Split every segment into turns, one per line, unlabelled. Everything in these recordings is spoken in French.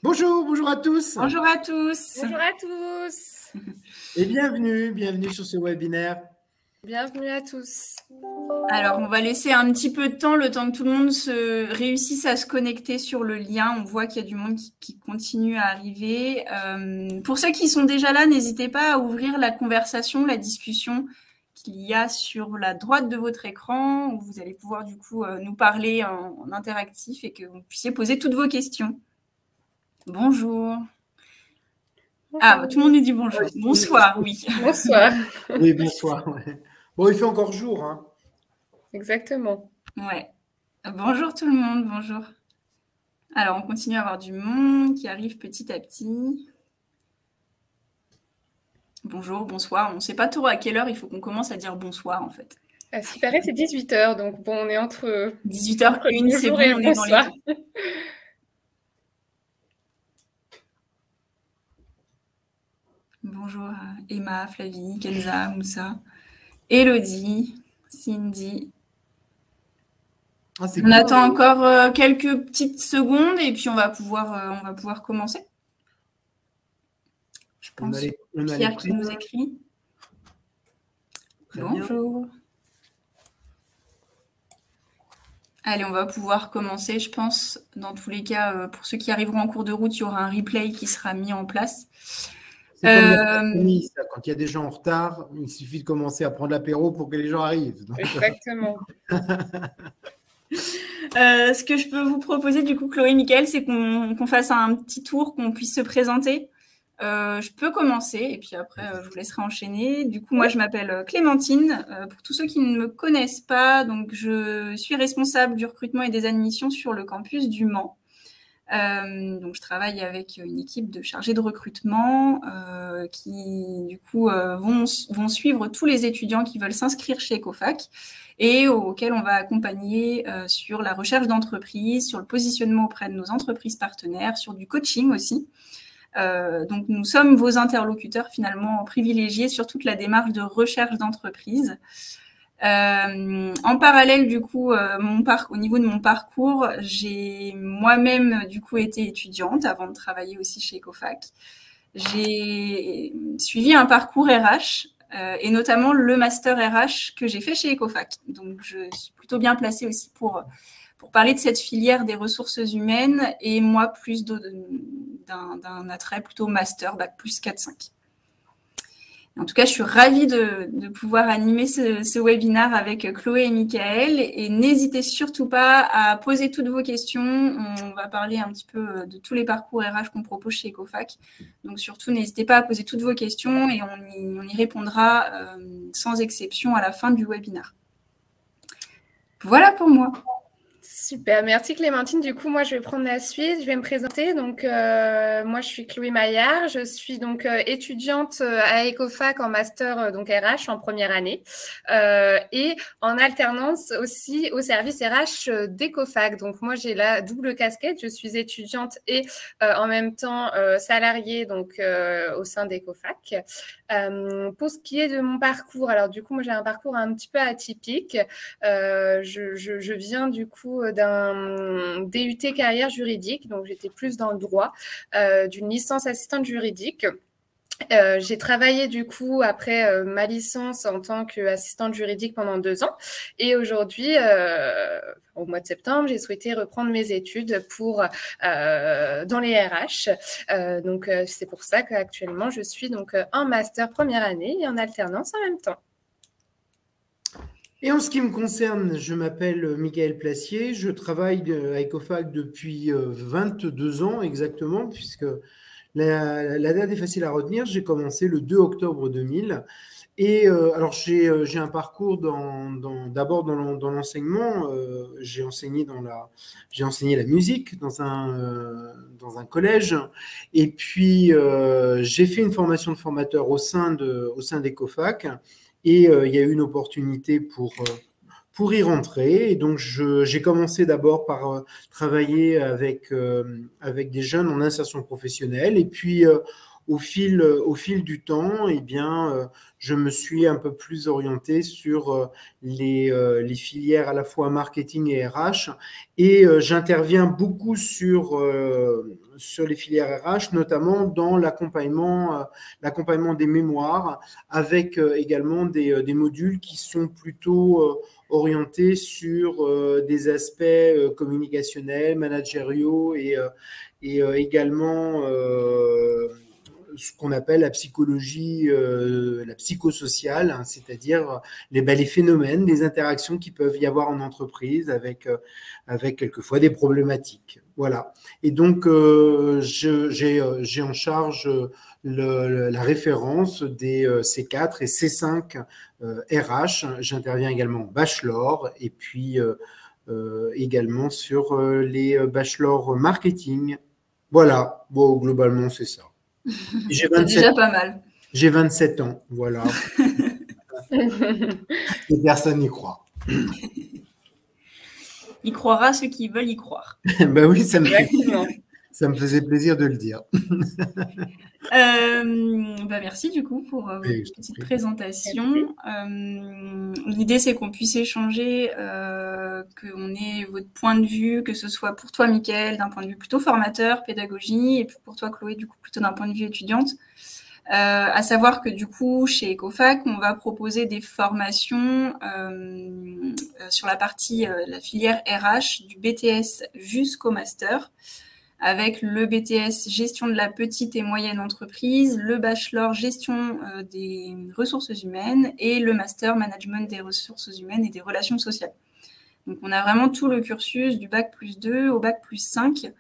Bonjour, bonjour à tous.
Bonjour à tous.
Bonjour à tous.
Et bienvenue sur ce webinaire.
Bienvenue à tous.
Alors, on va laisser un petit peu de temps, le temps que tout le monde réussisse à se connecter sur le lien. On voit qu'il y a du monde qui continue à arriver. Pour ceux qui sont déjà là, n'hésitez pas à ouvrir la conversation, la discussion qu'il y a sur la droite de votre écran, où vous allez pouvoir du coup nous parler en interactif et que vous puissiez poser toutes vos questions. Bonjour. Ah, tout le monde nous dit bonjour. Bonsoir, oui.
Bonsoir.
Oui, bonsoir. Ouais. Bon, il fait encore jour. Hein.
Exactement.
Ouais. Bonjour tout le monde, bonjour. Alors, on continue à avoir du monde qui arrive petit à petit. Bonjour, bonsoir. On ne sait pas trop à quelle heure il faut qu'on commence à dire bonsoir, en fait.
À ce qui paraît, c'est 18h, donc bon, on est entre
18h01, c'est bon, on est dans les... Bonjour à Emma, Flavie, Kenza, Moussa, Elodie, Cindy. On attend encore quelques petites secondes et puis on va pouvoir commencer. Je pense Pierre qui nous écrit. Bonjour. Allez, on va pouvoir commencer, je pense. Dans tous les cas, pour ceux qui arriveront en cours de route, il y aura un replay qui sera mis en place.
C'est comme quand il y a des gens en retard, il suffit de commencer à prendre l'apéro pour que les gens arrivent. Donc...
Exactement.
Ce que je peux vous proposer, du coup, Chloé, Mickaël, c'est qu'on fasse un petit tour, qu'on puisse se présenter. Je peux commencer et puis après, je vous laisserai enchaîner. Du coup, moi, je m'appelle Clémentine. Pour tous ceux qui ne me connaissent pas, donc je suis responsable du recrutement et des admissions sur le campus du Mans. Donc, je travaille avec une équipe de chargés de recrutement qui, du coup, vont suivre tous les étudiants qui veulent s'inscrire chez Ecofac et auxquels on va accompagner sur la recherche d'entreprise, sur le positionnement auprès de nos entreprises partenaires, sur du coaching aussi. Donc, nous sommes vos interlocuteurs finalement privilégiés sur toute la démarche de recherche d'entreprise. En parallèle, du coup, au niveau de mon parcours, j'ai moi-même du coup été étudiante avant de travailler aussi chez Ecofac. J'ai suivi un parcours RH et notamment le master RH que j'ai fait chez Ecofac. Donc, je suis plutôt bien placée aussi pour parler de cette filière des ressources humaines et moi, plus d'un attrait plutôt master, bac plus 4-5. En tout cas, je suis ravie de pouvoir animer ce webinaire avec Chloé et Mickaël. Et n'hésitez surtout pas à poser toutes vos questions. On va parler un petit peu de tous les parcours RH qu'on propose chez Ecofac. Donc surtout, n'hésitez pas à poser toutes vos questions et on y répondra sans exception à la fin du webinaire. Voilà pour moi.
Super, merci Clémentine. Du coup, moi, je vais prendre la suite. Je vais me présenter. Donc, moi, je suis Chloé Maillard. Je suis donc étudiante à Ecofac en master donc RH en première année et en alternance aussi au service RH d'Ecofac. Donc, moi, j'ai la double casquette. Je suis étudiante et en même temps salariée donc au sein d'Ecofac. Pour ce qui est de mon parcours, alors du coup, moi, j'ai un parcours un petit peu atypique. Je viens du coup d'un DUT carrière juridique, donc j'étais plus dans le droit, d'une licence assistante juridique. J'ai travaillé du coup après ma licence en tant qu'assistante juridique pendant 2 ans et aujourd'hui, au mois de septembre, j'ai souhaité reprendre mes études dans les RH. Donc c'est pour ça qu'actuellement je suis donc en master première année et en alternance en même temps.
Et en ce qui me concerne, je m'appelle Mickaël Placier, je travaille à Ecofac depuis 22 ans exactement, puisque la date est facile à retenir. J'ai commencé le 2 octobre 2000. Et alors, j'ai un parcours d'abord dans l'enseignement. J'ai enseigné la musique dans un collège. Et puis, j'ai fait une formation de formateur au sein d'Ecofac. Et il y a eu une opportunité pour y rentrer. Et donc, j'ai commencé d'abord par travailler avec des jeunes en insertion professionnelle. Et puis, au fil du temps, eh bien, je me suis un peu plus orienté sur les filières à la fois marketing et RH, et j'interviens beaucoup sur les filières RH, notamment dans l'accompagnement des mémoires, avec également des modules qui sont plutôt orientés sur des aspects communicationnels, managériaux et également ce qu'on appelle la psychologie, la psychosociale, hein, c'est-à-dire les phénomènes, les interactions qui peuvent y avoir en entreprise avec quelquefois des problématiques. Voilà. Et donc, j'ai en charge la référence des C4 et C5 RH. J'interviens également en bachelor et puis également sur les bachelors marketing. Voilà, bon, globalement, c'est ça.
C'est déjà pas mal.
J'ai 27 ans, voilà. Et personne n'y croit.
Il croira ceux qui veulent y croire.
Ben oui, ça me faisait plaisir de le dire.
Merci du coup pour votre petite présentation. L'idée, c'est qu'on puisse échanger, qu'on ait votre point de vue, que ce soit pour toi, Mickaël, d'un point de vue plutôt formateur, pédagogie, et pour toi, Chloé, du coup, plutôt d'un point de vue étudiante. À savoir que du coup, chez Ecofac, on va proposer des formations sur la partie, la filière RH, du BTS jusqu'au master, avec le BTS gestion de la petite et moyenne entreprise, le bachelor gestion des ressources humaines et le master management des ressources humaines et des relations sociales. Donc, on a vraiment tout le cursus du bac+2 au bac+5.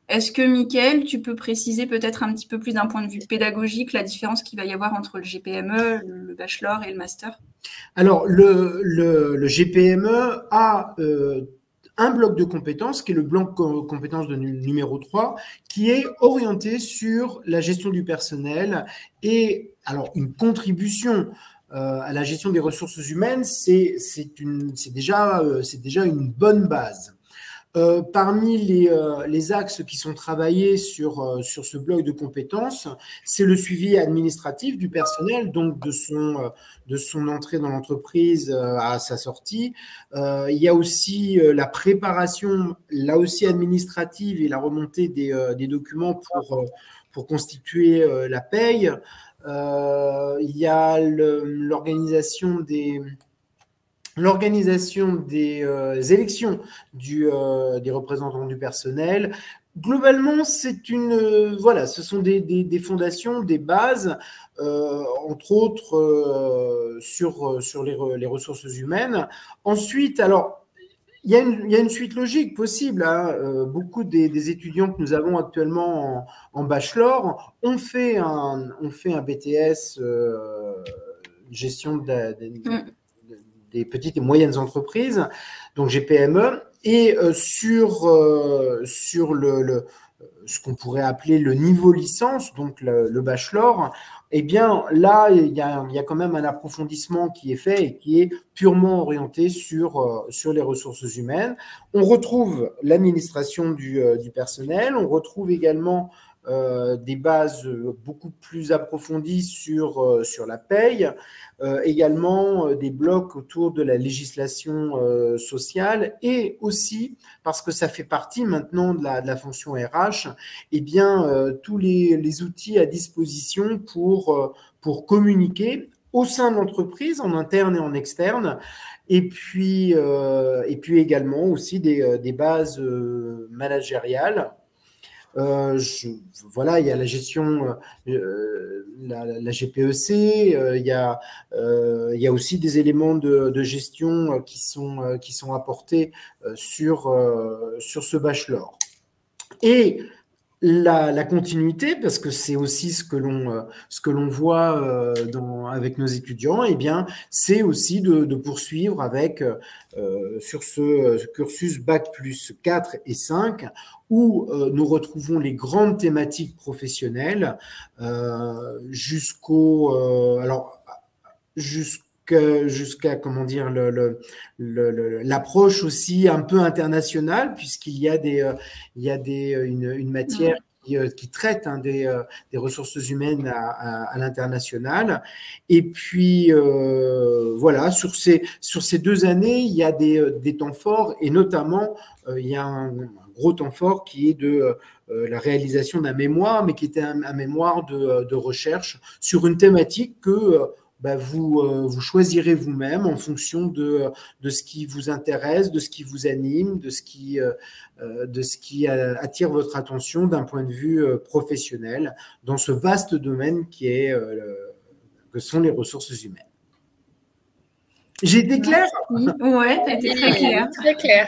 Est-ce que, Mickaël, tu peux préciser peut-être un petit peu plus d'un point de vue pédagogique la différence qu'il va y avoir entre le GPME, le bachelor et le master?
Alors, le GPME a un bloc de compétences, qui est le bloc compétences de numéro 3, qui est orienté sur la gestion du personnel et alors une contribution à la gestion des ressources humaines, c'est déjà une bonne base. Parmi les axes qui sont travaillés sur ce bloc de compétences, c'est le suivi administratif du personnel, donc de son entrée dans l'entreprise à sa sortie. Il y a aussi la préparation, là aussi administrative, et la remontée des documents pour constituer la paye. Il y a l'organisation des élections des représentants du personnel. Globalement, ce sont des fondations, des bases, entre autres sur les ressources humaines. Ensuite, alors, il y a une suite logique possible, hein. Beaucoup des étudiants que nous avons actuellement en bachelor ont fait un BTS gestion des petites et moyennes entreprises, donc GPME, et sur ce qu'on pourrait appeler le niveau licence, donc le bachelor, eh bien là, il y a quand même un approfondissement qui est fait et qui est purement orienté sur les ressources humaines. On retrouve l'administration du personnel, on retrouve également des bases beaucoup plus approfondies sur la paye, également des blocs autour de la législation sociale, et aussi, parce que ça fait partie maintenant de la fonction RH, eh bien, tous les outils à disposition pour communiquer au sein de l'entreprise, en interne et en externe, et puis également aussi des bases managériales. Voilà, il y a la gestion, la GPEC, il y a aussi des éléments de gestion qui sont apportés sur ce bachelor. Et la continuité, parce que c'est aussi ce que l'on voit avec nos étudiants, eh bien, c'est aussi de poursuivre sur ce cursus bac+4 et 5, où nous retrouvons les grandes thématiques professionnelles jusqu'à comment dire l'approche aussi un peu internationale, puisqu'il y a une matière qui traite des ressources humaines à l'international. Et puis, voilà, sur ces 2 années, il y a des temps forts, et notamment, il y a un gros temps fort qui est de la réalisation d'un mémoire, mais qui était un mémoire de recherche sur une thématique que vous choisirez vous-même en fonction de ce qui vous intéresse, de ce qui vous anime, de ce qui attire votre attention d'un point de vue professionnel dans ce vaste domaine que sont les ressources humaines. J'ai été claire?
Oui, ouais, tu as été très claire.
Très clair.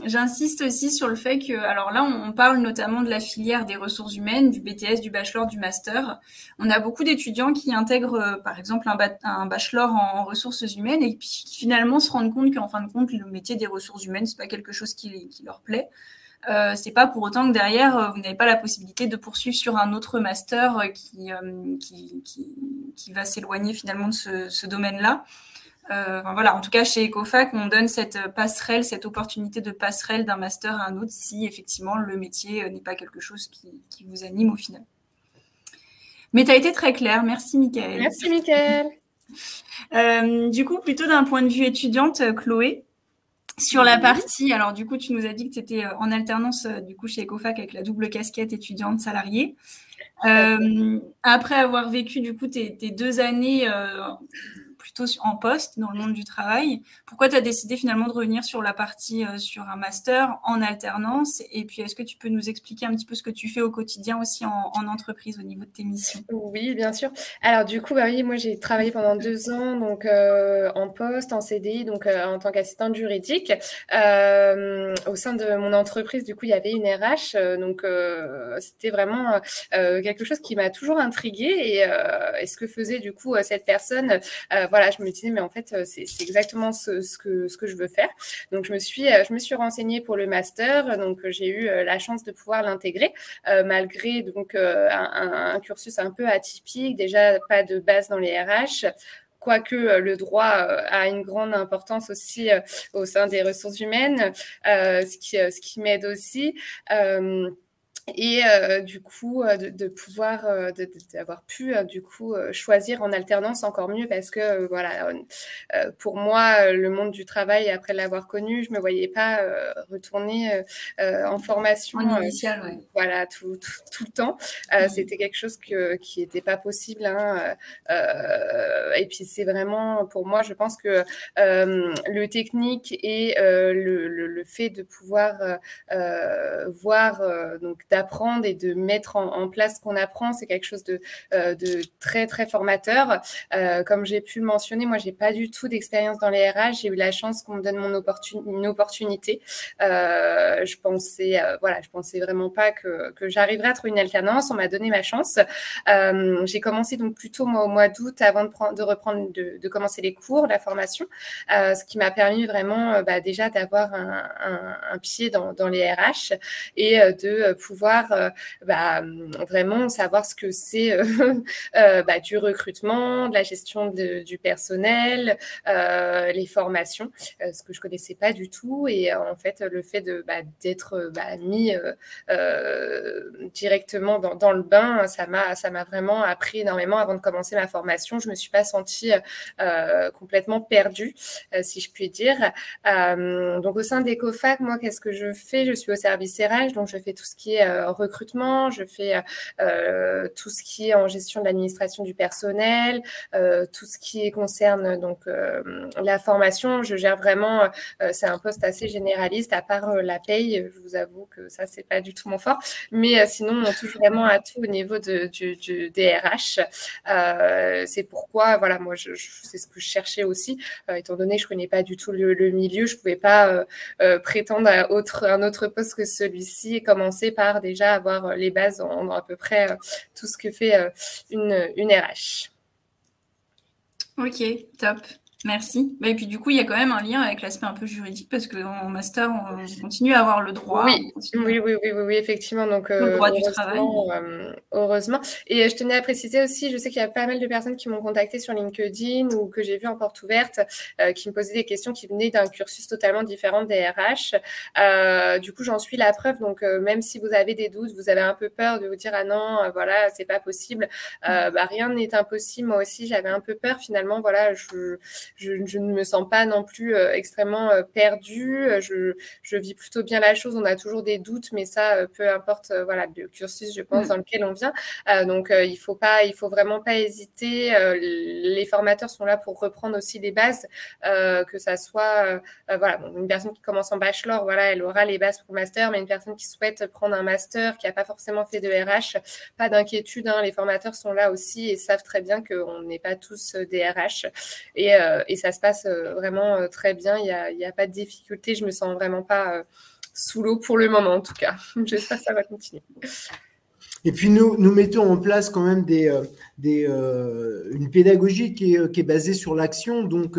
J'insiste aussi sur le fait que, alors là, on parle notamment de la filière des ressources humaines, du BTS, du bachelor, du master. On a beaucoup d'étudiants qui intègrent, par exemple, un bachelor en ressources humaines et puis qui finalement se rendent compte qu'en fin de compte, le métier des ressources humaines, c'est pas quelque chose qui leur plaît. C'est pas pour autant que derrière vous n'avez pas la possibilité de poursuivre sur un autre master qui va s'éloigner finalement de ce domaine-là. Voilà, en tout cas chez Ecofac, on donne cette passerelle, cette opportunité de passerelle d'un master à un autre si effectivement le métier n'est pas quelque chose qui vous anime au final. Mais tu as été très claire, merci Mickaëlle.
Merci Mickaëlle.
Du coup, plutôt d'un point de vue étudiante, Chloé, sur la partie, alors du coup, tu nous as dit que tu étais en alternance du coup chez Ecofac avec la double casquette étudiante salariée. Après avoir vécu du coup tes 2 années plutôt en poste dans le monde du travail, pourquoi tu as décidé finalement de revenir sur la partie sur un master en alternance? Et puis, est-ce que tu peux nous expliquer un petit peu ce que tu fais au quotidien aussi en entreprise au niveau de tes missions?
Oui, bien sûr. Alors du coup, oui, moi j'ai travaillé pendant 2 ans donc en poste, en CDI, donc en tant qu'assistante juridique. Au sein de mon entreprise, du coup, il y avait une RH, donc c'était vraiment quelque chose qui m'a toujours intriguée et ce que faisait du coup cette personne. Voilà, je me disais, mais en fait, c'est exactement ce que je veux faire. Donc, je me suis renseignée pour le master. Donc, j'ai eu la chance de pouvoir l'intégrer, malgré donc un cursus un peu atypique. Déjà, pas de base dans les RH. Quoique le droit a une grande importance aussi au sein des ressources humaines, ce qui m'aide aussi. Et du coup, de pouvoir, d'avoir pu du coup choisir en alternance encore mieux parce que voilà, pour moi, le monde du travail après l'avoir connu, je me voyais pas retourner en formation
en initiale, ouais.
Voilà tout le temps. C'était quelque chose qui était pas possible. Hein, et puis c'est vraiment pour moi, je pense que le technique et le fait de pouvoir voir donc d'apprendre et de mettre en place ce qu'on apprend, c'est quelque chose de très, très formateur. Comme j'ai pu le mentionner, moi, j'ai pas du tout d'expérience dans les RH. J'ai eu la chance qu'on me donne une opportunité. Je pensais vraiment pas que j'arriverais à trouver une alternance. On m'a donné ma chance. J'ai commencé donc plutôt moi, au mois d'août avant de commencer les cours, la formation, ce qui m'a permis vraiment déjà d'avoir un pied dans les RH et de pouvoir vraiment savoir ce que c'est du recrutement, de la gestion du personnel, les formations, ce que je connaissais pas du tout. Et en fait, le fait d'être mis directement dans le bain, ça m'a vraiment appris énormément avant de commencer ma formation. Je me suis pas sentie complètement perdue, si je puis dire. Donc au sein d'Ecofac, moi, qu'est-ce que je fais? Je suis au service RH, donc je fais tout ce qui est recrutement, je fais tout ce qui est en gestion de l'administration du personnel, tout ce qui concerne donc la formation. Je gère vraiment, c'est un poste assez généraliste, à part la paye, je vous avoue que ça, c'est pas du tout mon fort, mais sinon, on touche vraiment à tout au niveau des RH. C'est pourquoi, voilà, moi, c'est ce que je cherchais aussi, étant donné que je connais pas du tout le milieu, je pouvais pas prétendre à un autre poste que celui-ci et commencer par déjà avoir les bases dans à peu près tout ce que fait une RH.
Ok, top. Merci. Et puis du coup, il y a quand même un lien avec l'aspect un peu juridique parce qu'en master, on continue à avoir le droit.
Oui, effectivement. Donc,
le droit du travail.
Heureusement. Et je tenais à préciser aussi, je sais qu'il y a pas mal de personnes qui m'ont contacté sur LinkedIn ou que j'ai vu en porte ouverte, qui me posaient des questions qui venaient d'un cursus totalement différent des RH. Du coup, j'en suis la preuve. Donc, même si vous avez des doutes, vous avez un peu peur de vous dire, ah non, voilà, c'est pas possible. Rien n'est impossible. Moi aussi, j'avais un peu peur. Finalement, voilà, je ne me sens pas non plus extrêmement perdue. Je vis plutôt bien la chose. On a toujours des doutes, mais ça, peu importe voilà, le cursus, je pense, dans lequel on vient. Donc, il faut vraiment pas hésiter. Les formateurs sont là pour reprendre aussi les bases, que ça soit voilà, une personne qui commence en bachelor, voilà, elle aura les bases pour master, mais une personne qui souhaite prendre un master, qui n'a pas forcément fait de RH, pas d'inquiétude. Les formateurs sont là aussi et savent très bien qu'on n'est pas tous des RH. Et ça se passe vraiment très bien. Il n'y a pas de difficulté. Je me sens vraiment pas sous l'eau pour le moment, en tout cas. J'espère que ça va continuer.
Et puis, nous mettons en place quand même une pédagogie qui est basée sur l'action. Donc,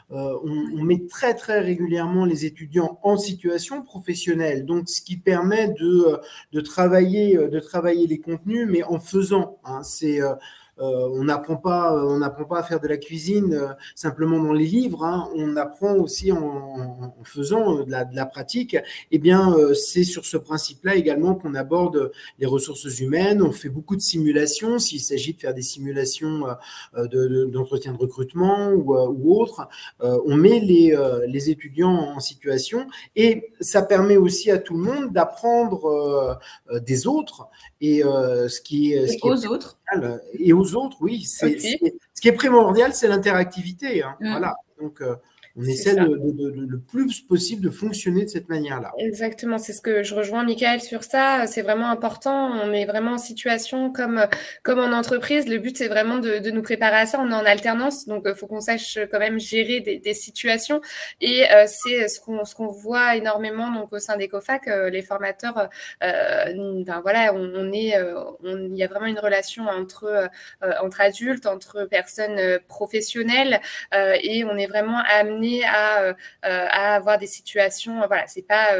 on met très, très régulièrement les étudiants en situation professionnelle. Donc, ce qui permet de travailler les contenus, mais en faisant. On n'apprend pas à faire de la cuisine simplement dans les livres. On apprend aussi en faisant de la pratique. Eh bien, c'est sur ce principe-là également qu'on aborde les ressources humaines. On fait beaucoup de simulations. S'il s'agit de faire des simulations d'entretien de recrutement ou autre, on met les étudiants en situation et ça permet aussi à tout le monde d'apprendre des autres et
aux autres.
Et aux autres, oui. Ce qui est primordial, c'est l'interactivité. Voilà. Donc, on essaie le plus possible de fonctionner de cette manière-là.
Exactement, c'est ce que je rejoins Michael sur ça. C'est vraiment important. On est vraiment en situation comme en entreprise. Le but, c'est vraiment de nous préparer à ça. On est en alternance, donc il faut qu'on sache quand même gérer des situations. Et c'est ce qu'on voit énormément donc, au sein d'Ecofac. Les formateurs, voilà, il y a vraiment une relation entre adultes, entre personnes professionnelles, et on est vraiment amené à avoir des situations. Voilà, c'est pas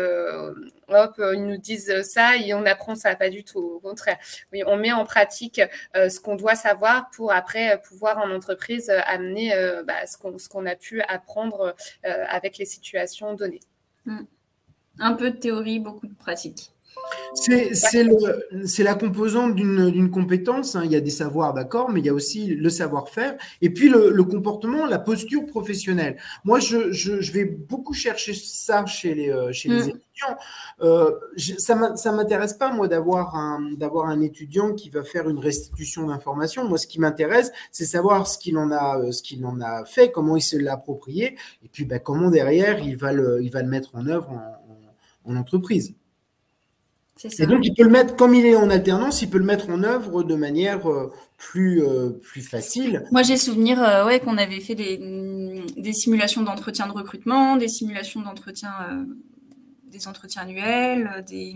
hop, ils nous disent ça et on apprend ça, pas du tout. Au contraire, oui, on met en pratique ce qu'on doit savoir pour après pouvoir en entreprise amener ce qu'on a pu apprendre avec les situations données.
Un peu de théorie, beaucoup de pratique.
C'est la composante d'une compétence. Il y a des savoirs, d'accord, mais il y a aussi le savoir-faire et puis le comportement, la posture professionnelle. Moi, je vais beaucoup chercher ça chez les étudiants. Ça m'intéresse pas, moi, d'avoir un étudiant qui va faire une restitution d'informations. Moi, ce qui m'intéresse, c'est savoir ce qu'il en a fait, comment il se l'a approprié et puis comment derrière il va le mettre en œuvre en entreprise. Et donc, il peut le mettre, comme il est en alternance, il peut le mettre en œuvre de manière plus facile.
Moi, j'ai souvenir qu'on avait fait des simulations d'entretien de recrutement, des simulations d'entretien, des entretiens annuels, des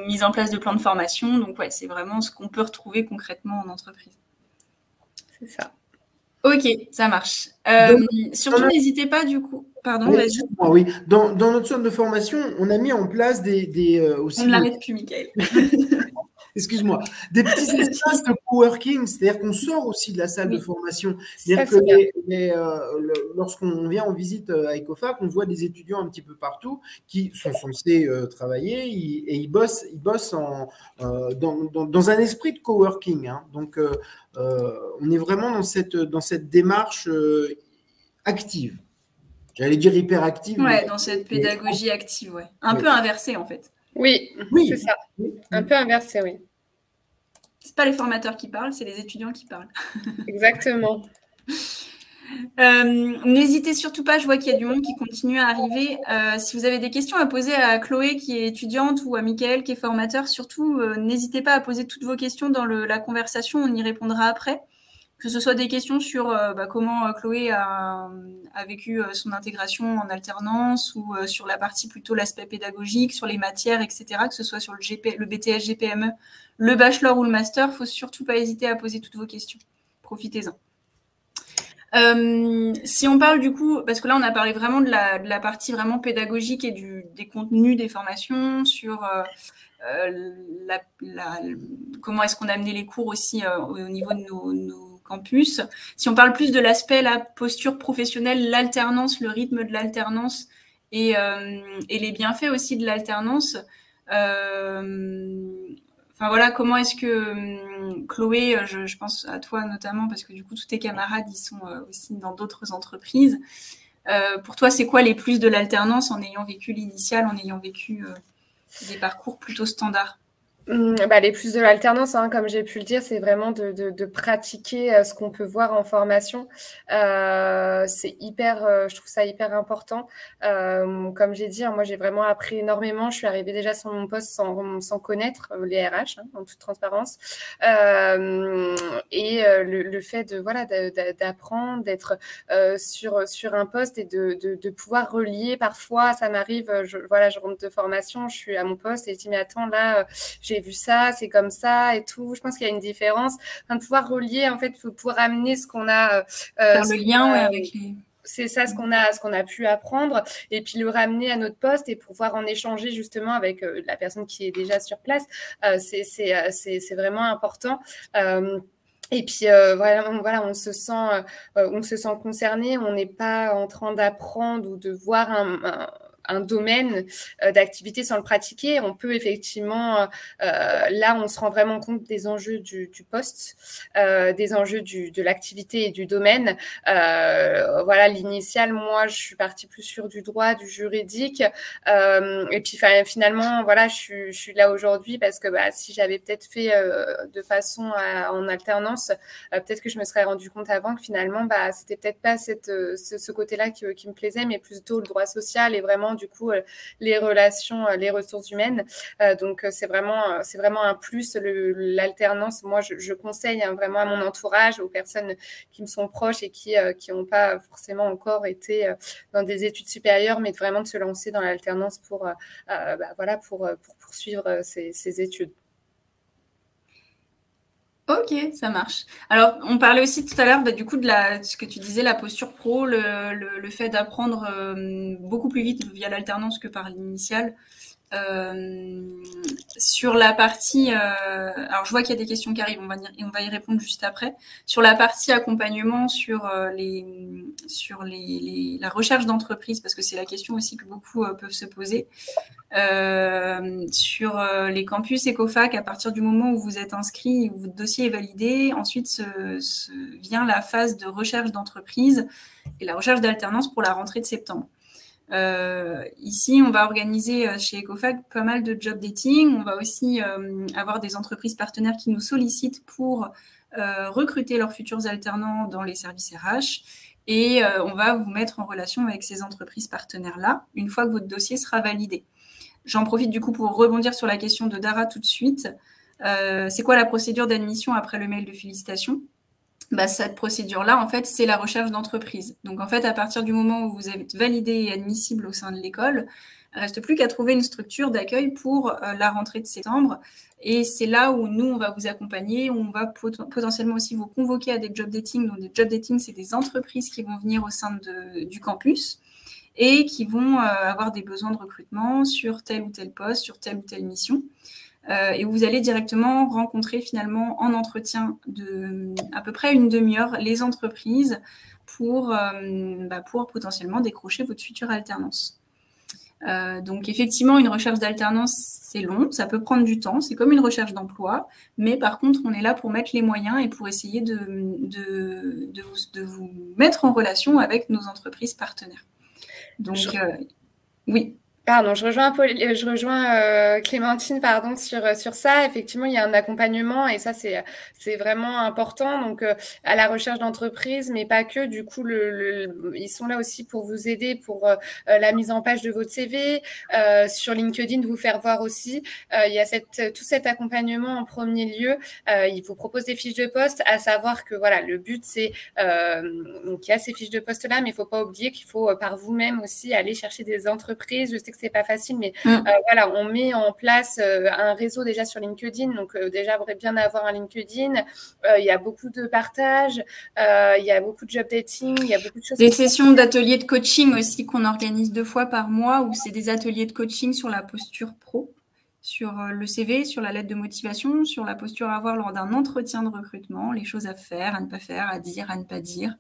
mises en place de plans de formation. Donc, ouais, c'est vraiment ce qu'on peut retrouver concrètement en entreprise.
C'est ça.
Ok, ça marche. Surtout, n'hésitez pas du coup. Pardon, vas-y.
Oui, dans notre centre de formation, on a mis en place aussi.
On ne l'arrête plus, Michael.
Excuse-moi, des petits espaces de coworking, c'est-à-dire qu'on sort aussi de la salle de formation. C'est-à-dire que lorsqu'on vient en visite à Ecofac, on voit des étudiants un petit peu partout qui sont censés travailler et ils bossent dans un esprit de coworking. Donc, on est vraiment dans cette démarche active. J'allais dire hyperactive.
Ouais, dans cette pédagogie active, ouais. Un peu inversée, en fait.
Oui, c'est ça. Un peu inversé, oui.
C'est pas les formateurs qui parlent, c'est les étudiants qui parlent.
Exactement.
N'hésitez surtout pas, je vois qu'il y a du monde qui continue à arriver. Si vous avez des questions à poser à Chloé qui est étudiante ou à Michael qui est formateur, surtout n'hésitez pas à poser toutes vos questions dans la conversation, on y répondra après. Que ce soit des questions sur comment Chloé a vécu son intégration en alternance ou sur la partie plutôt l'aspect pédagogique, sur les matières, etc., que ce soit sur le BTS GPME, le bachelor ou le master, il ne faut surtout pas hésiter à poser toutes vos questions profitez-en. Si on parle du coup, parce que là on a parlé vraiment de la partie vraiment pédagogique et des contenus des formations sur comment est-ce qu'on a amené les cours aussi au niveau de nos campus. Si on parle plus de l'aspect, la posture professionnelle, l'alternance, le rythme de l'alternance et les bienfaits aussi de l'alternance, enfin voilà, comment est-ce que Chloé, je pense à toi notamment parce que du coup tous tes camarades ils sont aussi dans d'autres entreprises. Pour toi, c'est quoi les plus de l'alternance en ayant vécu l'initial, en ayant vécu des parcours plutôt standards?
Les plus de l'alternance, hein, comme j'ai pu le dire, c'est vraiment de pratiquer ce qu'on peut voir en formation. C'est hyper, je trouve ça hyper important. Comme j'ai dit, hein, moi j'ai vraiment appris énormément. Je suis arrivée déjà sur mon poste sans connaître les RH, hein, en toute transparence. Le fait d'apprendre, d'être sur un poste et de pouvoir relier. Parfois, ça m'arrive, je rentre de formation, je suis à mon poste et je dis mais attends là, j'ai vu ça, c'est comme ça et tout. Je pense qu'il y a une différence. Enfin, de pouvoir relier, en fait, il faut pouvoir amener ce qu'on a.
Faire le lien avec les...
C'est ça ce qu'on a pu apprendre et puis le ramener à notre poste et pouvoir en échanger justement avec la personne qui est déjà sur place. C'est vraiment important. Et puis on se sent concerné. On n'est pas en train d'apprendre ou de voir un domaine d'activité sans le pratiquer. On peut effectivement, là, on se rend vraiment compte des enjeux du poste, des enjeux de l'activité et du domaine. L'initial, moi, je suis partie plus sur du droit, du juridique. Et puis finalement, voilà, je suis là aujourd'hui parce que si j'avais peut-être fait de façon en alternance, peut-être que je me serais rendu compte avant que finalement, c'était peut-être pas ce côté-là qui me plaisait, mais plutôt le droit social et vraiment du coup les relations, les ressources humaines. Donc c'est vraiment un plus l'alternance. Moi, je conseille vraiment à mon entourage, aux personnes qui me sont proches et qui n'ont pas forcément encore été dans des études supérieures, mais vraiment de se lancer dans l'alternance pour poursuivre ces études.
Ok, ça marche. Alors, on parlait aussi tout à l'heure du coup de ce que tu disais, la posture pro, le fait d'apprendre beaucoup plus vite via l'alternance que par l'initiale. Sur la partie, alors je vois qu'il y a des questions qui arrivent, on va y répondre juste après. Sur la partie accompagnement, sur la recherche d'entreprise, parce que c'est la question aussi que beaucoup peuvent se poser. Sur les campus Ecofac, à partir du moment où vous êtes inscrit et où votre dossier est validé, ensuite vient la phase de recherche d'entreprise et la recherche d'alternance pour la rentrée de septembre. Ici, on va organiser chez Ecofac pas mal de job dating. On va aussi avoir des entreprises partenaires qui nous sollicitent pour recruter leurs futurs alternants dans les services RH. Et on va vous mettre en relation avec ces entreprises partenaires-là une fois que votre dossier sera validé. J'en profite du coup pour rebondir sur la question de Dara tout de suite. C'est quoi la procédure d'admission après le mail de félicitations ? Cette procédure-là, en fait, c'est la recherche d'entreprise. Donc, en fait, à partir du moment où vous êtes validé et admissible au sein de l'école, il ne reste plus qu'à trouver une structure d'accueil pour la rentrée de septembre. Et c'est là où nous, on va vous accompagner, où on va potentiellement aussi vous convoquer à des job dating. Donc, des job dating, c'est des entreprises qui vont venir au sein du campus et qui vont avoir des besoins de recrutement sur tel ou tel poste, sur telle ou telle mission. Et où vous allez directement rencontrer finalement en entretien de à peu près une demi-heure les entreprises pour potentiellement décrocher votre future alternance. Donc effectivement, une recherche d'alternance, c'est long, ça peut prendre du temps, c'est comme une recherche d'emploi, mais par contre, on est là pour mettre les moyens et pour essayer de vous mettre en relation avec nos entreprises partenaires. Donc, oui.
Pardon, je rejoins Clémentine sur ça. Effectivement, il y a un accompagnement et ça, c'est vraiment important. Donc, à la recherche d'entreprise, mais pas que. Du coup, ils sont là aussi pour vous aider pour la mise en page de votre CV, sur LinkedIn, de vous faire voir aussi. Il y a tout cet accompagnement en premier lieu. Il vous propose des fiches de poste, à savoir que voilà, le but, c'est donc il y a ces fiches de poste-là, mais il ne faut pas oublier qu'il faut par vous-même aussi aller chercher des entreprises. Je sais que que c'est pas facile, mais voilà, on met en place un réseau déjà sur LinkedIn. Donc déjà, il faudrait bien avoir un LinkedIn. Il y a beaucoup de partages, il y a beaucoup de job dating, il y a beaucoup de choses.
Des sessions d'ateliers de coaching aussi qu'on organise 2 fois par mois, où c'est des ateliers de coaching sur la posture pro, sur le CV, sur la lettre de motivation, sur la posture à avoir lors d'un entretien de recrutement, les choses à faire, à ne pas faire, à dire, à ne pas dire,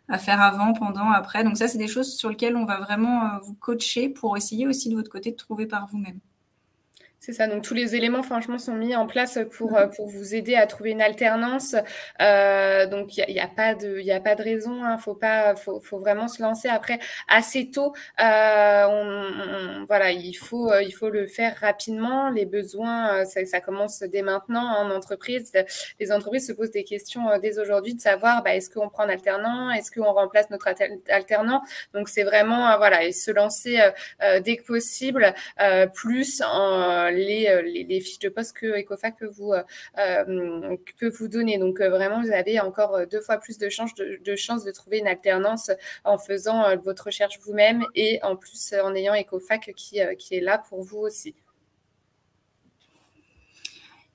à faire avant, pendant, après. Donc ça, c'est des choses sur lesquelles on va vraiment vous coacher pour essayer aussi de votre côté de trouver par vous-même.
C'est ça, donc tous les éléments, franchement, sont mis en place pour vous aider à trouver une alternance. Donc, il n'y a pas de raison, hein, faut vraiment se lancer. Après, assez tôt, voilà, il faut le faire rapidement. Les besoins, ça commence dès maintenant en entreprise. Les entreprises se posent des questions dès aujourd'hui de savoir, est-ce qu'on prend un alternant, est-ce qu'on remplace notre alternant. Donc, c'est vraiment, voilà, et se lancer dès que possible, plus en les fiches de poste que Ecofac peut vous donner. Donc, vraiment, vous avez encore 2 fois plus de chances de trouver une alternance en faisant votre recherche vous-même et en plus en ayant Ecofac qui est là pour vous aussi.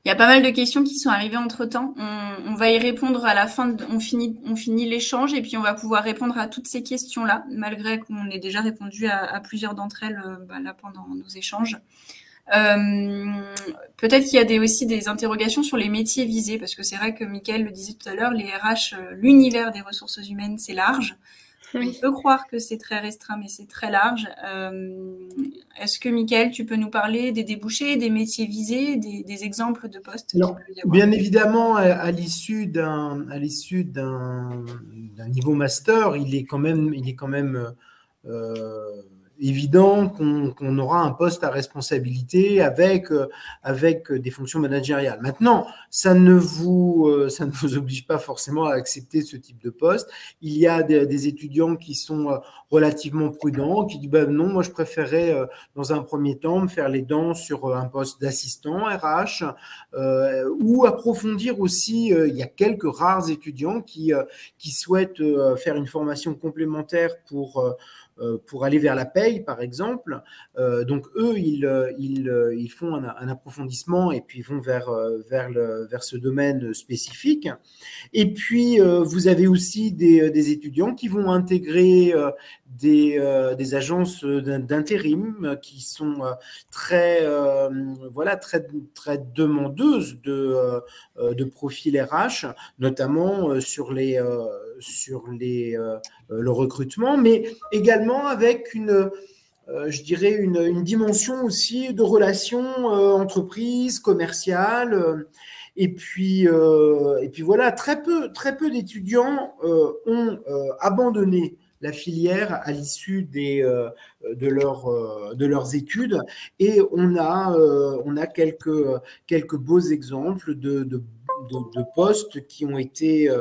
Il y a pas mal de questions qui sont arrivées entre-temps. On va y répondre à la fin. On finit l'échange et puis on va pouvoir répondre à toutes ces questions-là, malgré qu'on ait déjà répondu à plusieurs d'entre elles là, pendant nos échanges. Peut-être qu'il y a aussi des interrogations sur les métiers visés, parce que c'est vrai que Mickaël le disait tout à l'heure, les RH, l'univers des ressources humaines, c'est large. Oui. On peut croire que c'est très restreint, mais c'est très large. Est-ce que, Mickaël, tu peux nous parler des débouchés, des métiers visés, des exemples de postes?
Alors, bien évidemment, à l'issue d'un niveau master, il est quand même évident qu'on aura un poste à responsabilité avec des fonctions managériales. Maintenant, ça ne vous oblige pas forcément à accepter ce type de poste. Il y a des étudiants qui sont relativement prudents, qui disent non, moi je préférais dans un premier temps me faire les dents sur un poste d'assistant RH ou approfondir aussi. Il y a quelques rares étudiants qui souhaitent faire une formation complémentaire pour aller vers la paye, par exemple. Donc, eux, ils font un approfondissement et puis vont vers ce domaine spécifique. Et puis, vous avez aussi des étudiants qui vont intégrer des agences d'intérim qui sont très demandeuses de profils RH, notamment sur le recrutement, mais également avec je dirais une dimension aussi de relations entreprise, commerciale. Et puis voilà, très peu d'étudiants ont abandonné la filière à l'issue de leurs études, et on a quelques beaux exemples de postes qui ont été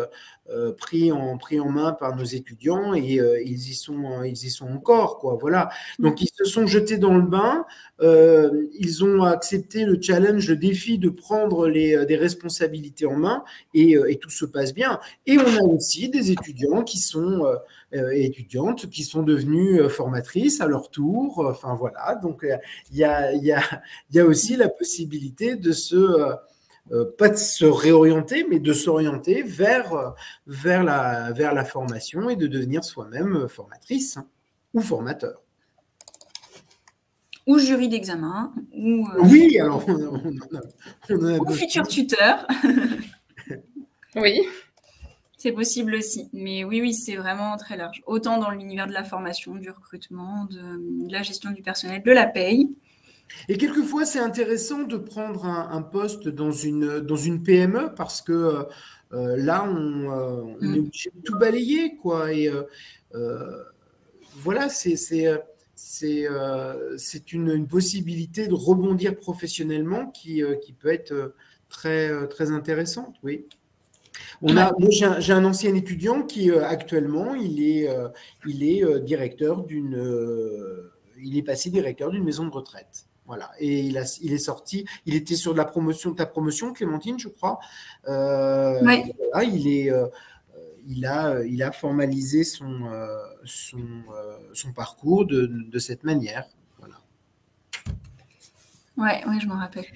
pris en main par nos étudiants, et ils y sont encore, quoi. Voilà. Donc, ils se sont jetés dans le bain, ils ont accepté le challenge, le défi de prendre des responsabilités en main, et tout se passe bien. Et on a aussi des étudiants qui sont étudiantes qui sont devenues formatrices à leur tour. Enfin, voilà. Donc, il y a aussi la possibilité de pas de se réorienter, mais de s'orienter vers la formation et de devenir soi-même formatrice ou formateur.
Ou jury d'examen.
Oui, alors
ou futur tuteur.
Oui.
C'est possible aussi. Mais oui, c'est vraiment très large. Autant dans l'univers de la formation, du recrutement, de la gestion du personnel, de la paye.
Et quelquefois, c'est intéressant de prendre un poste dans une PME, parce que là, on est obligé de tout balayer, quoi. Et voilà, c'est une possibilité de rebondir professionnellement qui peut être très, très intéressante, oui. Moi, j'ai un ancien étudiant qui actuellement, il est directeur il est passé directeur d'une maison de retraite. Voilà. Et il est sorti, il était sur ta promotion, Clémentine, je crois.
Oui.
Voilà, il a formalisé son parcours de cette manière. Voilà.
Ouais, je m'en rappelle.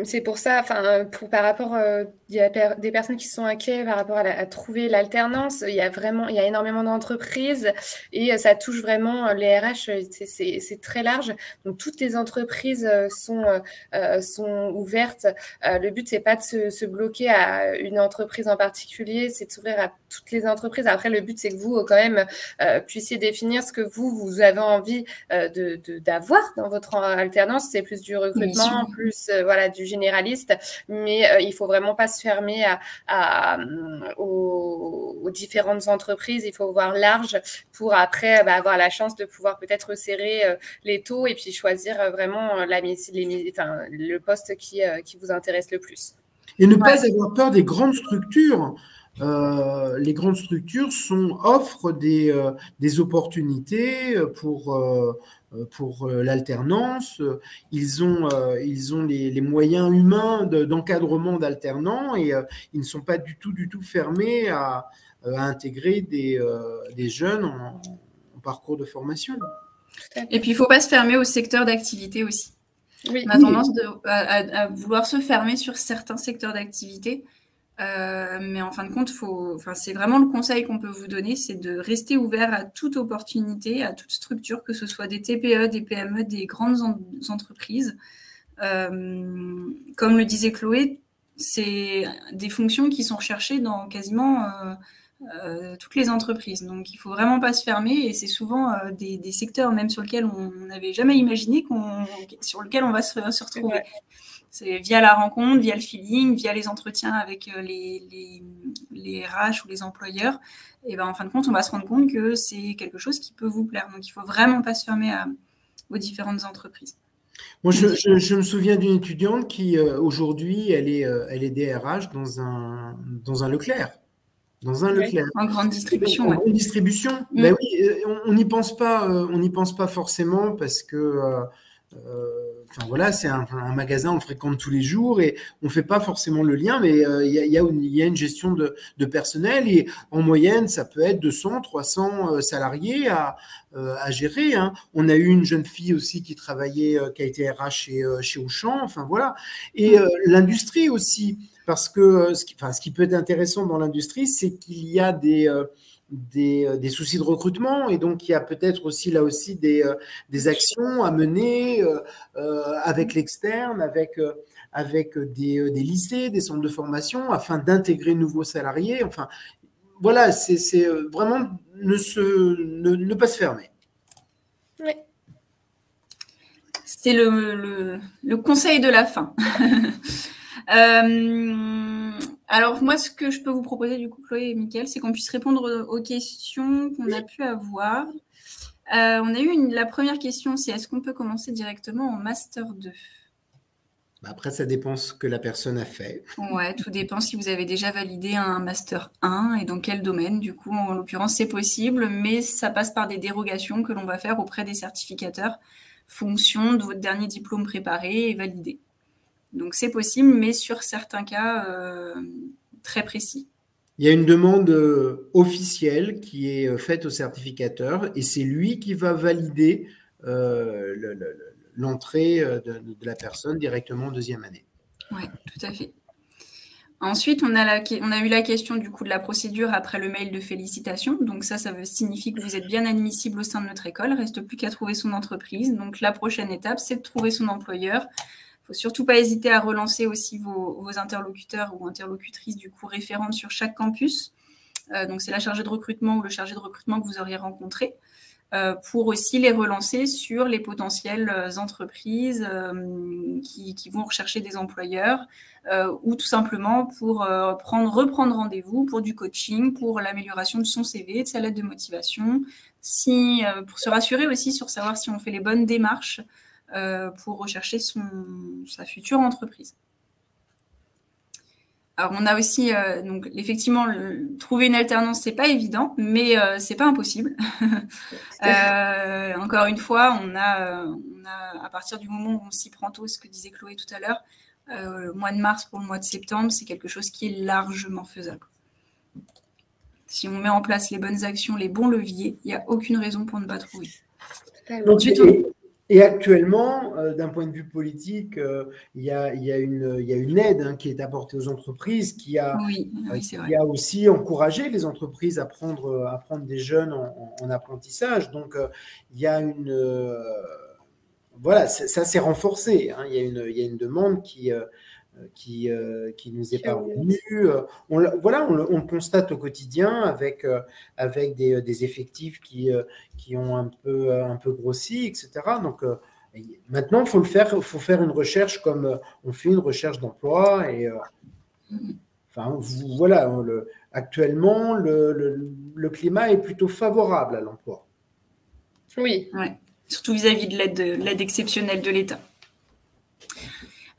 C'est pour ça, par rapport, il y a des personnes qui sont inquiètes par rapport à trouver l'alternance. Il y a énormément d'entreprises et ça touche vraiment les RH. C'est très large. Donc toutes les entreprises sont ouvertes. Le but c'est pas de se bloquer à une entreprise en particulier, c'est de s'ouvrir à toutes les entreprises. Après, le but c'est que vous quand même puissiez définir ce que vous avez envie d'avoir dans votre alternance. C'est plus du recrutement, plus du généraliste, mais il faut vraiment pas se fermer aux différentes entreprises. Il faut voir large pour après avoir la chance de pouvoir peut-être resserrer les taux et puis choisir vraiment le poste qui vous intéresse le plus.
Et ne pas avoir peur des grandes structures. Les grandes structures offrent des opportunités pour l'alternance. Ils ont les moyens humains d'encadrement d'alternants et ils ne sont pas du tout fermés à intégrer des jeunes en parcours de formation.
Et puis, il ne faut pas se fermer au secteur d'activité aussi. Oui. On a tendance à vouloir se fermer sur certains secteurs d'activité. Mais en fin de compte, c'est vraiment le conseil qu'on peut vous donner, c'est de rester ouvert à toute opportunité, à toute structure, que ce soit des TPE, des PME, des grandes entreprises. Comme le disait Chloé, c'est des fonctions qui sont recherchées dans quasiment toutes les entreprises. Donc, il ne faut vraiment pas se fermer et c'est souvent des secteurs même sur lesquels on n'avait jamais imaginé sur lesquels on va se retrouver. Ouais. C'est via la rencontre, via le feeling, via les entretiens avec les RH ou les employeurs. Et en fin de compte, on va se rendre compte que c'est quelque chose qui peut vous plaire. Donc, il ne faut vraiment pas se fermer aux différentes entreprises.
Moi, je me souviens d'une étudiante qui, aujourd'hui, elle est DRH dans un Leclerc. Dans un Leclerc.
En grande distribution.
En grande distribution. Ben oui, on n'y pense pas forcément parce que... c'est un magasin, on le fréquente tous les jours et on ne fait pas forcément le lien, mais il y a une gestion de personnel et en moyenne, ça peut être 200, 300 salariés à gérer. Hein. On a eu une jeune fille aussi qui travaillait, qui a été RH chez Auchan, Et l'industrie aussi, parce que ce qui peut être intéressant dans l'industrie, c'est qu'il y a des soucis de recrutement et donc il y a peut-être aussi là aussi des actions à mener avec l'externe, avec des lycées, des centres de formation afin d'intégrer de nouveaux salariés. C'est vraiment ne pas se fermer.
Oui.
C'est le conseil de la fin. Alors, moi, ce que je peux vous proposer, du coup, Chloé et Mickaël, c'est qu'on puisse répondre aux questions qu'on a pu avoir. On a eu la première question, c'est est-ce qu'on peut commencer directement en Master 2 ?
Après, ça dépend ce que la personne a fait.
Ouais, tout dépend si vous avez déjà validé un Master 1 et dans quel domaine. Du coup, en l'occurrence, c'est possible, mais ça passe par des dérogations que l'on va faire auprès des certificateurs, fonction de votre dernier diplôme préparé et validé. Donc, c'est possible, mais sur certains cas très précis.
Il y a une demande officielle qui est faite au certificateur et c'est lui qui va valider l'entrée de la personne directement en deuxième année.
Oui, tout à fait. Ensuite, on a eu la question du coup de la procédure après le mail de félicitations. Donc ça signifie que vous êtes bien admissible au sein de notre école. Il ne reste plus qu'à trouver son entreprise. Donc la prochaine étape, c'est de trouver son employeur. Il ne faut surtout pas hésiter à relancer aussi vos interlocuteurs ou interlocutrices du coup référentes sur chaque campus. Donc, c'est la chargée de recrutement ou le chargé de recrutement que vous auriez rencontré pour aussi les relancer sur les potentielles entreprises qui vont rechercher des employeurs ou tout simplement pour reprendre rendez-vous pour du coaching, pour l'amélioration de son CV, de sa lettre de motivation, pour se rassurer aussi sur savoir si on fait les bonnes démarches pour rechercher sa future entreprise. Alors, on a aussi, donc, effectivement, trouver une alternance, c'est pas évident, mais c'est pas impossible. Encore une fois, on a, à partir du moment où on s'y prend tôt, ce que disait Chloé tout à l'heure, le mois de mars pour le mois de septembre, c'est quelque chose qui est largement faisable. Si on met en place les bonnes actions, les bons leviers, il n'y a aucune raison pour ne pas trouver.
Donc, Et actuellement, d'un point de vue politique, il y a une aide qui est apportée aux entreprises
Oui, c'est vrai.
qui a aussi encouragé les entreprises à prendre des jeunes en apprentissage. Donc, il y a voilà, ça s'est renforcé. Hein. Il y a une demande qui nous est parvenue. On le constate au quotidien avec des effectifs qui ont un peu grossi, etc. Donc, maintenant, il faut faire une recherche comme on fait une recherche d'emploi. Et enfin, voilà, actuellement, le climat est plutôt favorable à l'emploi.
Oui.
Ouais. Surtout vis-à-vis de l'aide exceptionnelle de l'État.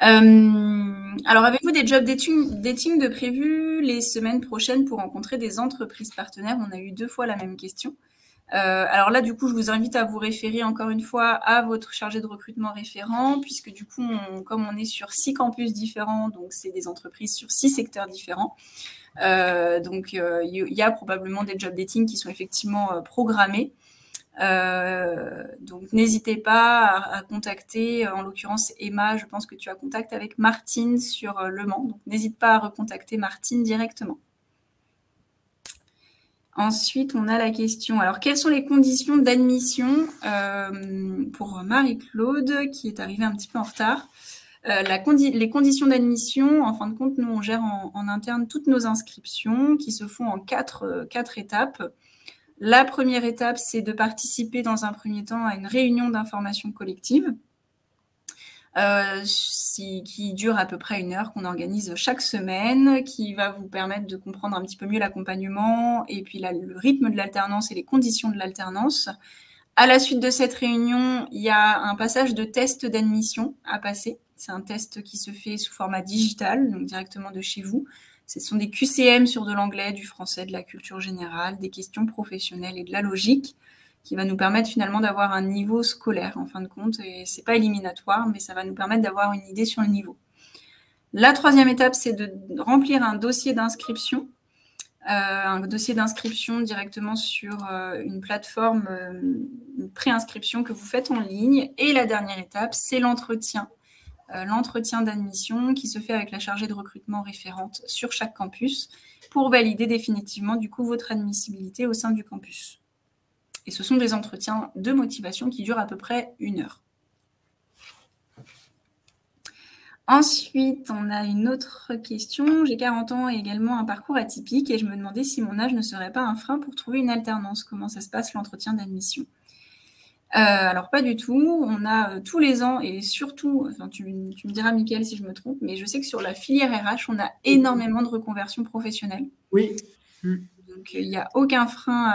Alors, avez-vous des job dating de prévus les semaines prochaines pour rencontrer des entreprises partenaires? On a eu 2 fois la même question. Alors là, du coup, je vous invite à vous référer encore une fois à votre chargé de recrutement référent, puisque du coup, comme on est sur 6 campus différents, donc c'est des entreprises sur 6 secteurs différents, donc il y a probablement des job dating qui sont effectivement programmés. Donc n'hésitez pas à contacter, en l'occurrence Emma, je pense que tu as contact avec Martine sur Le Mans, donc n'hésite pas à recontacter Martine directement. Ensuite, on a la question, alors quelles sont les conditions d'admission pour Marie-Claude qui est arrivée un petit peu en retard? Les conditions d'admission, en fin de compte, nous on gère en interne toutes nos inscriptions qui se font en 4 étapes. La première étape, c'est de participer dans un premier temps à une réunion d'information collective qui dure à peu près 1 heure, qu'on organise chaque semaine, qui va vous permettre de comprendre un petit peu mieux l'accompagnement et puis le rythme de l'alternance et les conditions de l'alternance. À la suite de cette réunion, il y a un passage de test d'admission à passer. C'est un test qui se fait sous format digital, donc directement de chez vous. Ce sont des QCM sur de l'anglais, du français, de la culture générale, des questions professionnelles et de la logique qui va nous permettre finalement d'avoir un niveau scolaire en fin de compte. Et c'est pas éliminatoire, mais ça va nous permettre d'avoir une idée sur le niveau. La 3e étape, c'est de remplir un dossier d'inscription. Un dossier d'inscription directement sur une plateforme, une préinscription que vous faites en ligne. Et la dernière étape, c'est l'entretien d'admission qui se fait avec la chargée de recrutement référente sur chaque campus pour valider définitivement du coup votre admissibilité au sein du campus. Et ce sont des entretiens de motivation qui durent à peu près 1 heure. Ensuite, on a une autre question. J'ai 40 ans et également un parcours atypique et je me demandais si mon âge ne serait pas un frein pour trouver une alternance. Comment ça se passe l'entretien d'admission? Alors pas du tout, on a tous les ans et surtout, enfin, tu me diras Mickaël si je me trompe, mais je sais que sur la filière RH, on a énormément de reconversion professionnelle.
Oui.
Donc il n'y a aucun frein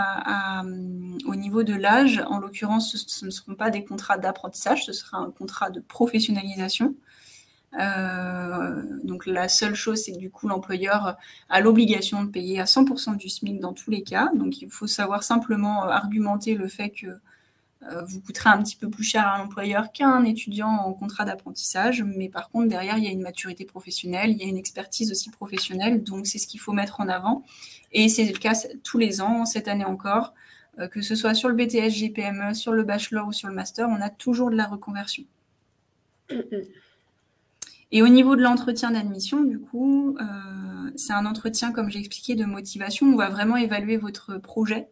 au niveau de l'âge. En l'occurrence, ce ne seront pas des contrats d'apprentissage, ce sera un contrat de professionnalisation. Donc la seule chose, c'est que du coup l'employeur a l'obligation de payer à 100% du SMIC dans tous les cas. Donc il faut savoir simplement argumenter le fait que vous coûterez un petit peu plus cher à l'employeur qu'un étudiant en contrat d'apprentissage, mais par contre derrière il y a une maturité professionnelle, il y a une expertise aussi professionnelle, donc c'est ce qu'il faut mettre en avant. Et c'est le cas tous les ans, cette année encore, que ce soit sur le BTS GPME, sur le bachelor ou sur le master, on a toujours de la reconversion. Et au niveau de l'entretien d'admission, du coup, c'est un entretien, comme j'ai expliqué, de motivation. On va vraiment évaluer votre projet,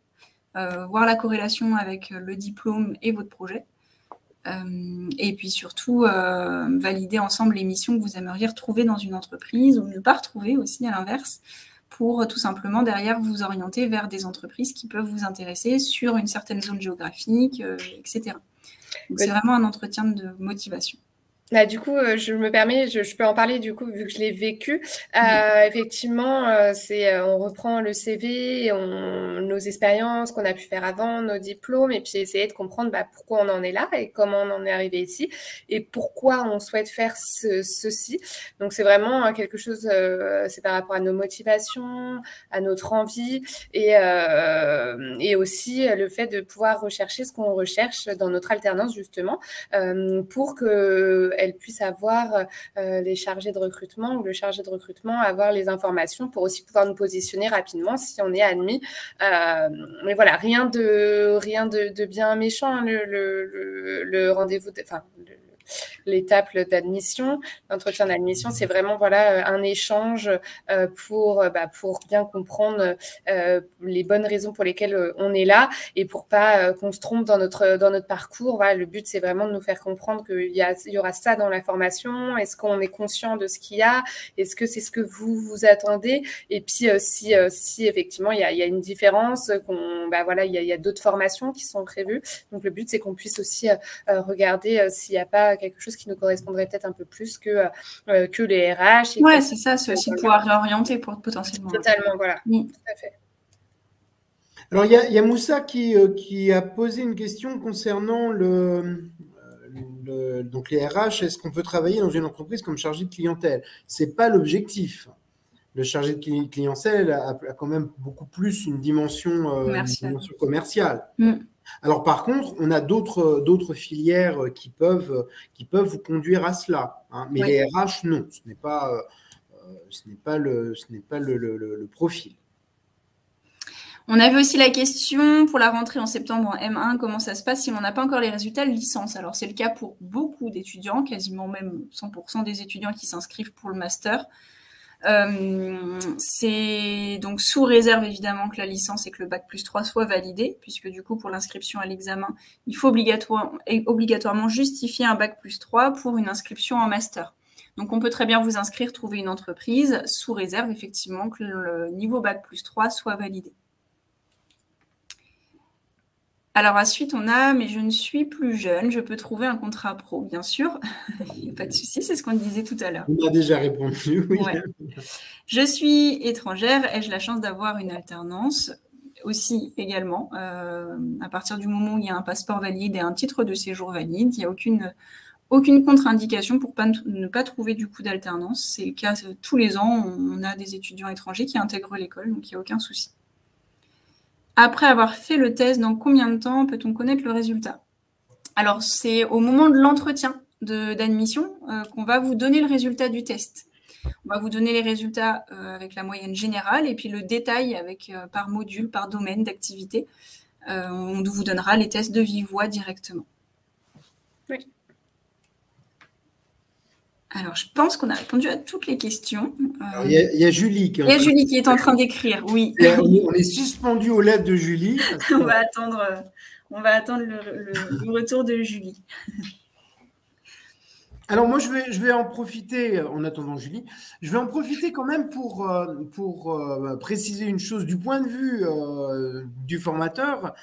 voir la corrélation avec le diplôme et votre projet. Et puis surtout, valider ensemble les missions que vous aimeriez retrouver dans une entreprise ou ne pas retrouver aussi à l'inverse, pour tout simplement derrière vous orienter vers des entreprises qui peuvent vous intéresser sur une certaine zone géographique, etc. Donc c'est vraiment un entretien de motivation.
Là, du coup, je me permets, je peux en parler du coup vu que je l'ai vécu. Effectivement, on reprend le CV, nos expériences qu'on a pu faire avant, nos diplômes, et puis essayer de comprendre pourquoi on en est là et comment on en est arrivé ici et pourquoi on souhaite faire ceci. Donc c'est vraiment quelque chose, c'est par rapport à nos motivations, à notre envie et aussi le fait de pouvoir rechercher ce qu'on recherche dans notre alternance justement pour que elle puisse avoir les chargés de recrutement ou le chargé de recrutement avoir les informations pour aussi pouvoir nous positionner rapidement si on est admis. Mais voilà, rien de bien méchant, hein, le rendez-vous, l'étape d'admission, l'entretien d'admission, c'est vraiment un échange pour bien comprendre les bonnes raisons pour lesquelles on est là et pour pas qu'on se trompe dans notre parcours. Voilà, le but, c'est vraiment de nous faire comprendre qu'il y aura ça dans la formation. Est-ce qu'on est conscient de ce qu'il y a? Est-ce que c'est ce que vous attendez? Et puis, si effectivement, il y a une différence, il y a d'autres formations qui sont prévues. Donc, le but, c'est qu'on puisse aussi regarder s'il n'y a pas quelque chose qui nous correspondrait peut-être un peu plus que les RH.
Oui, c'est ça, c'est aussi pouvoir réorienter potentiellement.
Totalement, voilà, tout à fait.
Alors, il y a Moussa qui a posé une question concernant donc les RH. Est-ce qu'on peut travailler dans une entreprise comme chargé de clientèle? Ce n'est pas l'objectif. Le chargé de clientèle a quand même beaucoup plus une dimension commerciale. Alors, par contre, on a d'autres filières qui peuvent vous conduire à cela. Hein. Mais les RH, non, ce n'est pas le profil.
On avait aussi la question pour la rentrée en septembre en M1, comment ça se passe si on n'a pas encore les résultats de licence? Alors, c'est le cas pour beaucoup d'étudiants, quasiment même 100% des étudiants qui s'inscrivent pour le master. C'est donc sous réserve évidemment que la licence et que le bac+3 soit validé, puisque du coup pour l'inscription à l'examen, il faut obligatoirement justifier un bac+3 pour une inscription en master. Donc on peut très bien vous inscrire, trouver une entreprise, sous réserve effectivement que le niveau bac+3 soit validé. Alors ensuite, on a « mais je ne suis plus jeune, je peux trouver un contrat pro », bien sûr. Il n'y a pas de souci, c'est ce qu'on disait tout à l'heure.
On a déjà répondu, oui.
Ouais. Je suis étrangère, ai-je la chance d'avoir une alternance? Aussi, également, à partir du moment où il y a un passeport valide et un titre de séjour valide, il n'y a aucune contre-indication pour ne pas trouver du coup d'alternance. C'est le cas tous les ans, on a des étudiants étrangers qui intègrent l'école, donc il n'y a aucun souci. Après avoir fait le test, dans combien de temps peut-on connaître le résultat? Alors, c'est au moment de l'entretien d'admission qu'on va vous donner le résultat du test. On va vous donner les résultats avec la moyenne générale et puis le détail par module, par domaine d'activité. On vous donnera les tests de vive voix directement.
Oui.
Alors, je pense qu'on a répondu à toutes les questions.
Il y a Julie qui
est en train d'écrire, oui.
On est suspendu aux lettres de Julie.
On va attendre le retour de Julie.
Alors moi, je vais en profiter, en attendant Julie, je vais en profiter quand même pour préciser une chose. Du point de vue du formateur,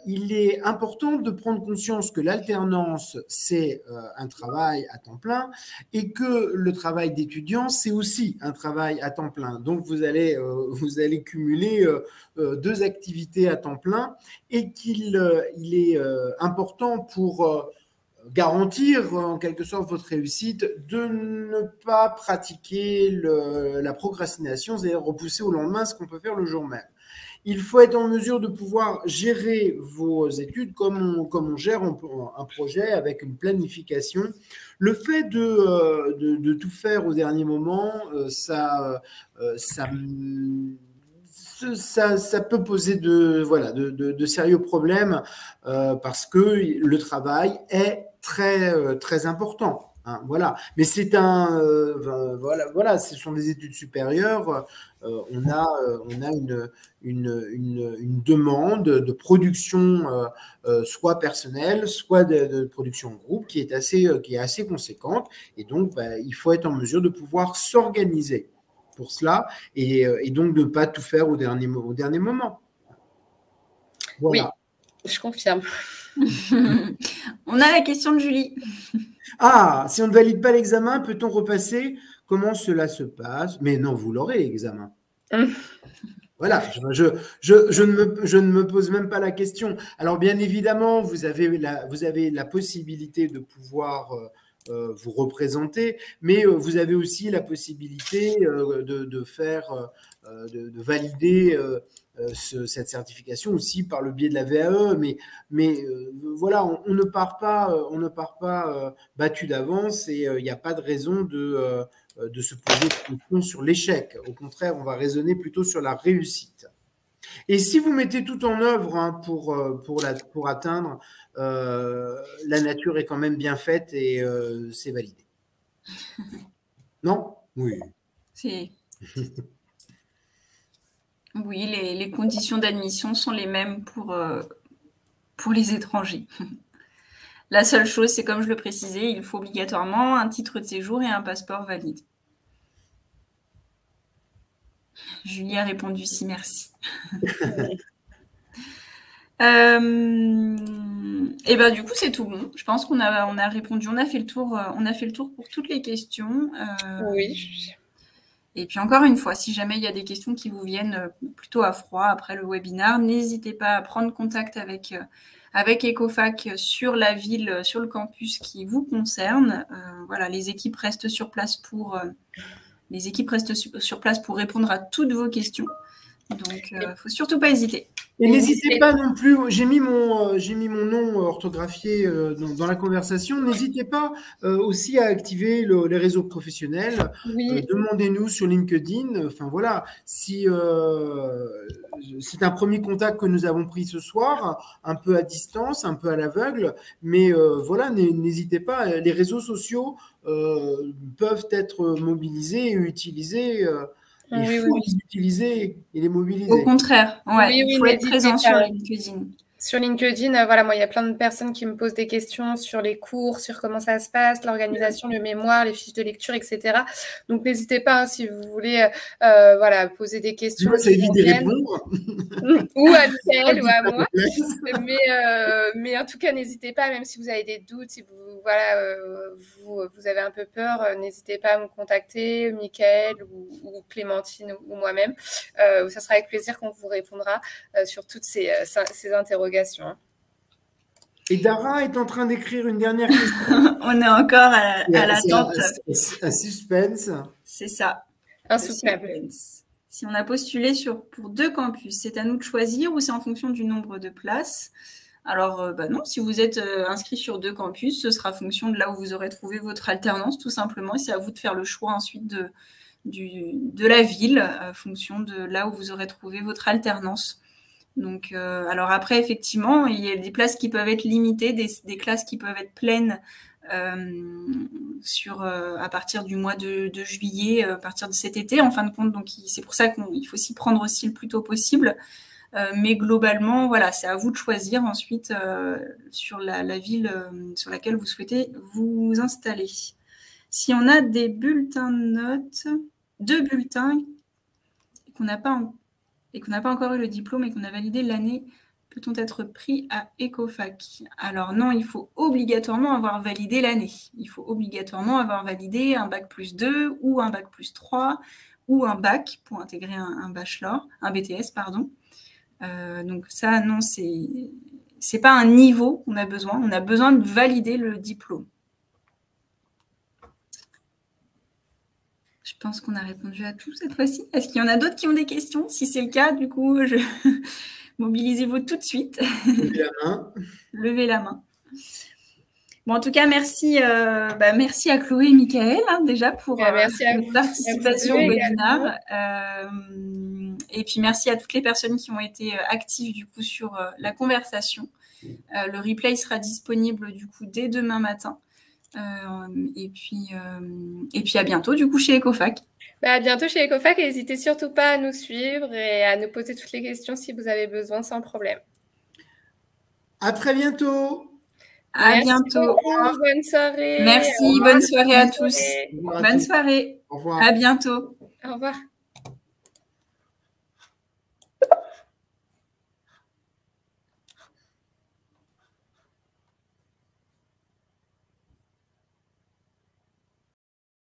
il est important de prendre conscience que l'alternance, c'est un travail à temps plein et que le travail d'étudiant, c'est aussi un travail à temps plein. Donc, vous allez cumuler deux activités à temps plein et qu'il est important pour garantir en quelque sorte votre réussite, de ne pas pratiquer la procrastination, c'est-à-dire repousser au lendemain ce qu'on peut faire le jour même. Il faut être en mesure de pouvoir gérer vos études comme on gère un projet avec une planification. Le fait de tout faire au dernier moment, ça peut poser de sérieux problèmes parce que le travail est très important. Hein, voilà. Mais c'est ce sont des études supérieures. On a une demande de production, soit personnelle, soit de production en groupe, qui est assez conséquente. Et donc, il faut être en mesure de pouvoir s'organiser pour cela et donc de ne pas tout faire au dernier moment. Voilà.
Oui, je confirme.
On a la question de Julie.
Ah, si on ne valide pas l'examen, peut-on repasser? Comment cela se passe? Mais non, vous l'aurez, l'examen. Voilà, je ne me pose même pas la question. Alors, bien évidemment, vous avez la possibilité de pouvoir vous représenter, mais vous avez aussi la possibilité de valider cette certification aussi par le biais de la VAE, mais voilà, on ne part pas battu d'avance et il n'y a pas de raison de se poser de questions sur l'échec. Au contraire, on va raisonner plutôt sur la réussite. Et si vous mettez tout en œuvre hein, pour atteindre, la nature est quand même bien faite et c'est validé. Non? Oui.
Oui, les conditions d'admission sont les mêmes pour les étrangers. La seule chose, c'est comme je le précisais, il faut obligatoirement un titre de séjour et un passeport valide. Julie a répondu si, merci. Et ben du coup c'est tout bon. Je pense qu'on a répondu, on a fait le tour pour toutes les questions.
Oui.
Et puis encore une fois, si jamais il y a des questions qui vous viennent plutôt à froid après le webinaire, n'hésitez pas à prendre contact avec Ecofac sur la ville, sur le campus qui vous concerne. Voilà, les équipes restent sur place pour répondre à toutes vos questions. Donc, il ne faut surtout pas hésiter.
Et n'hésitez pas non plus, j'ai mis mon nom orthographié dans la conversation, n'hésitez pas aussi à activer les réseaux professionnels,
oui.
Demandez-nous sur LinkedIn, enfin voilà, si c'est un premier contact que nous avons pris ce soir, un peu à distance, un peu à l'aveugle, mais voilà, n'hésitez pas, les réseaux sociaux peuvent être mobilisés et utilisés. Il faut les utiliser et les mobiliser.
Au contraire, ouais, il faut être présent sur LinkedIn.
Sur LinkedIn, voilà, moi, il y a plein de personnes qui me posent des questions sur les cours, sur comment ça se passe, l'organisation, le mémoire, les fiches de lecture, etc. Donc, n'hésitez pas, hein, si vous voulez voilà, poser des questions.
Moi, ça évite de répondre.
Ou à Michael ou à moi. Mais en tout cas, n'hésitez pas, même si vous avez des doutes, si vous avez un peu peur, n'hésitez pas à me contacter, Michael ou Clémentine ou moi-même. Ça sera avec plaisir qu'on vous répondra sur toutes ces interrogations.
Et Dara est en train d'écrire une dernière question.
On est encore à l'attente.
Un suspense.
C'est ça.
Un suspense.
Si on a postulé pour 2 campus, c'est à nous de choisir ou c'est en fonction du nombre de places? Alors, non, si vous êtes inscrit sur 2 campus, ce sera en fonction de là où vous aurez trouvé votre alternance, tout simplement. Et c'est à vous de faire le choix ensuite de la ville, en fonction de là où vous aurez trouvé votre alternance. Donc, alors après, effectivement, il y a des places qui peuvent être limitées, des classes qui peuvent être pleines à partir du mois de juillet, à partir de cet été, en fin de compte. Donc, c'est pour ça qu'il faut s'y prendre aussi le plus tôt possible. Mais globalement, voilà, c'est à vous de choisir ensuite sur la ville sur laquelle vous souhaitez vous installer. Si on a des bulletins de notes, 2 bulletins qu'on n'a pas encore eu le diplôme et qu'on a validé l'année, peut-on être pris à Ecofac? Alors non, il faut obligatoirement avoir validé l'année. Il faut obligatoirement avoir validé un bac+2 ou un bac+3 ou un bac pour intégrer un bachelor, un BTS, pardon. Donc ça, non, c'est pas un niveau qu'on a besoin. On a besoin de valider le diplôme. Je pense qu'on a répondu à tout cette fois-ci. Est-ce qu'il y en a d'autres qui ont des questions? Si c'est le cas, du coup, mobilisez-vous tout de suite.
Levez la main.
Levez la main. Bon, en tout cas, merci à Chloé et Michael déjà pour votre participation au webinaire. Et puis, merci à toutes les personnes qui ont été actives du coup sur la conversation. Le replay sera disponible du coup dès demain matin. Et puis à bientôt du coup chez Ecofac.
À bientôt chez Ecofac et n'hésitez surtout pas à nous suivre et à nous poser toutes les questions si vous avez besoin sans problème.
À très bientôt.
À bientôt.
Beaucoup, bonne soirée.
Merci, bonne soirée à tous.
Bonne
soirée. Au revoir. À bientôt.
Au revoir.